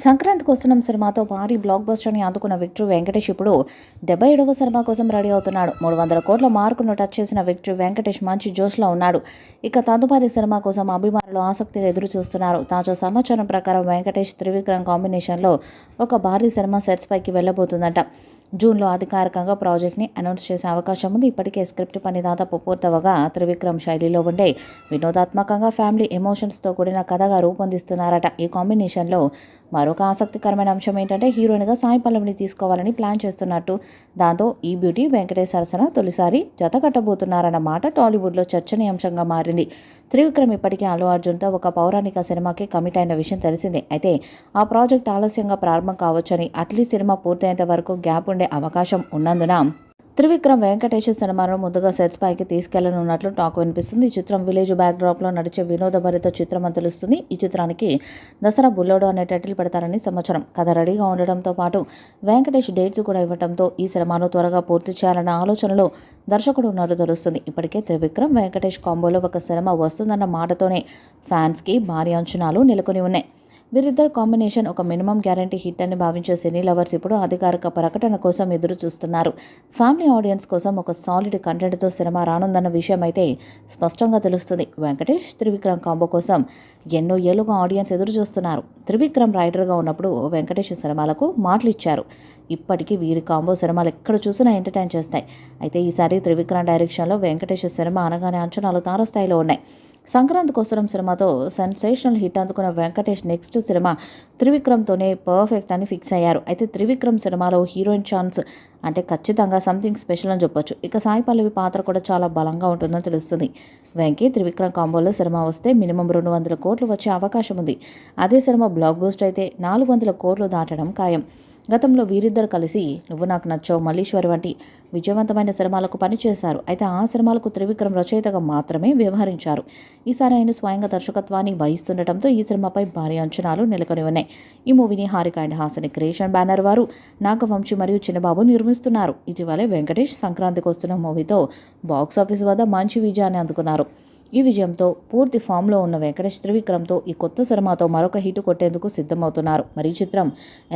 సంక్రాంతికి వస్తున్నాం సినిమాతో భారీ బ్లాక్ బస్టర్ని అందుకున్న విక్టరీ వెంకటేష్ ఇప్పుడు 77వ సినిమా కోసం రెడీ అవుతున్నాడు. 300 కోట్ల మార్కును టచ్ చేసిన విక్టరీ వెంకటేష్ మంచి జోష్లో ఉన్నాడు. ఇక తదుపరి సినిమా కోసం అభిమానులు ఆసక్తిగా ఎదురు చూస్తున్నారు. తాజా సమాచారం ప్రకారం వెంకటేష్ త్రివిక్రమ్ కాంబినేషన్లో ఒక భారీ సినిమా సెట్స్ పైకి వెళ్లబోతుందట. జూన్లో అధికారికంగా ప్రాజెక్ట్ని అనౌన్స్ చేసే అవకాశం ఉంది. ఇప్పటికే స్క్రిప్ట్ పని దాదాపు పూర్తవగా త్రివిక్రమ్ శైలిలో ఉండే వినోదాత్మకంగా ఫ్యామిలీ ఎమోషన్స్తో కూడిన కథగా రూపొందిస్తున్నారట. ఈ కాంబినేషన్లో మరొక ఆసక్తికరమైన అంశం ఏంటంటే హీరోయిన్గా సాయి పల్లవిని తీసుకోవాలని ప్లాన్ చేస్తున్నట్టు. దాంతో ఈ బ్యూటీ వెంకటేష్ సరసన తొలిసారి జత కట్టబోతున్నారన్న మాట టాలీవుడ్లో చర్చనీయాంశంగా మారింది. త్రివిక్రమ్ ఇప్పటికే అల్లు అర్జున్తో ఒక పౌరాణిక సినిమాకి కమిట్ అయిన విషయం తెలిసిందే. అయితే ఆ ప్రాజెక్ట్ ఆలస్యంగా ప్రారంభం కావచ్చని, అట్లీస్ట్ సినిమా పూర్తయ్యేంత వరకు గ్యాప్ ఉండే అవకాశం ఉన్నందున త్రివిక్రమ్ వెంకటేష్ సినిమాను ముందుగా సెట్స్ పైకి తీసుకెళ్లనున్నట్లు టాక్ వినిపిస్తుంది. ఈ చిత్రం విలేజ్ బ్యాక్డ్రాప్లో నడిచే వినోదభరిత చిత్రం అని తెలుస్తుంది. ఈ చిత్రానికి దసరా బుల్లోడు అనే టైటిల్ పెడతారని సమాచారం. కథ రెడీగా ఉండడంతో పాటు వెంకటేష్ డేట్స్ కూడా ఇవ్వడంతో ఈ సినిమాను త్వరగా పూర్తి చేయాలన్న ఆలోచనలో దర్శకుడు ఉన్నట్లు తెలుస్తుంది. ఇప్పటికే త్రివిక్రమ్ వెంకటేష్ కాంబోలో ఒక సినిమా వస్తుందన్న మాటతోనే ఫ్యాన్స్కి భారీ అంచనాలు నెలకొని ఉన్నాయి. వీరిద్దరు కాంబినేషన్ ఒక మినిమం గ్యారంటీ హిట్ అని భావించే సినీ లవర్స్ ఇప్పుడు అధికారిక ప్రకటన కోసం ఎదురు చూస్తున్నారు. ఫ్యామిలీ ఆడియన్స్ కోసం ఒక సాలిడ్ కంటెంట్తో సినిమా రానుందన్న విషయం అయితే స్పష్టంగా తెలుస్తుంది. వెంకటేష్ త్రివిక్రమ్ కాంబో కోసం ఎన్నో ఏళ్లుగా ఆడియన్స్ ఎదురు చూస్తున్నారు. త్రివిక్రమ్ రైటర్గా ఉన్నప్పుడు వెంకటేష్ సినిమాలకు మాటలు ఇచ్చారు. ఇప్పటికీ వీరి కాంబో సినిమాలు ఎక్కడ చూసినా ఎంటర్టైన్ చేస్తాయి. అయితే ఈసారి త్రివిక్రమ్ డైరెక్షన్లో వెంకటేష్ సినిమా అనగానే అంచనాలు తారస్థాయిలో ఉన్నాయి. సంక్రాంతికి వస్తున్నాం సినిమాతో సెన్సేషనల్ హిట్ అందుకున్న వెంకటేష్ నెక్స్ట్ సినిమా త్రివిక్రమ్తోనే పర్ఫెక్ట్ అని ఫిక్స్ అయ్యారు. అయితే త్రివిక్రమ్ సినిమాలో హీరోయిన్ ఛాన్స్ అంటే ఖచ్చితంగా సంథింగ్ స్పెషల్ అని చెప్పొచ్చు. ఇక సాయి పల్లవి పాత్ర కూడా చాలా బలంగా ఉంటుందని తెలుస్తుంది. వెంకీ త్రివిక్రమ్ కాంబోలో సినిమా వస్తే మినిమం 200 కోట్లు వచ్చే అవకాశం ఉంది. అదే సినిమా బ్లాక్ బస్టర్ అయితే 400 కోట్లు దాటడం ఖాయం. గతంలో వీరిద్దరు కలిసి నువ్వు నాకు నచ్చావు, మల్లీశ్వరి వంటి విజయవంతమైన సినిమాలకు పనిచేశారు. అయితే ఆ సినిమాలకు త్రివిక్రమ్ రచయితగా మాత్రమే వ్యవహరించారు. ఈసారి ఆయన స్వయంగా దర్శకత్వాన్ని వహిస్తుండటంతో ఈ సినిమాపై భారీ అంచనాలు నెలకొని ఉన్నాయి. ఈ మూవీని Harika and Haasan creation banner వారు నాగవంశీ మరియు చిన్నబాబు నిర్మిస్తున్నారు. ఇటీవలే వెంకటేష్ సంక్రాంతికి వస్తున్న మూవీతో బాక్సాఫీస్ వద్ద మంచి విజయాన్ని అందుకున్నారు. ఈ విజయంతో పూర్తి ఫామ్లో ఉన్న వెంకటేష్ త్రివిక్రమ్తో ఈ కొత్త సినిమాతో మరొక హిట్ కొట్టేందుకు సిద్ధమవుతున్నారు. మరి ఈ చిత్రం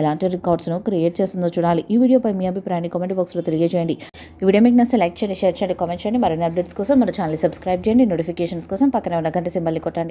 ఎలాంటి రికార్డ్స్ను క్రియేట్ చేస్తుందో చూడాలి. ఈ వీడియోపై మీ అభిప్రాయాన్ని కామెంట్ బాక్స్లో తెలియజేయండి. ఈ వీడియో మీకు నచ్చితే లైక్ చేయండి, షేర్ చేయండి, కామెంట్ చేయండి. మరిన్ని అప్డేట్స్ కోసం మన ఛానల్ సబ్స్క్రైబ్ చేయండి. నోటిఫికేషన్స్ కోసం పక్కన ఉన్న గంట సింబల్ని కొట్టండి.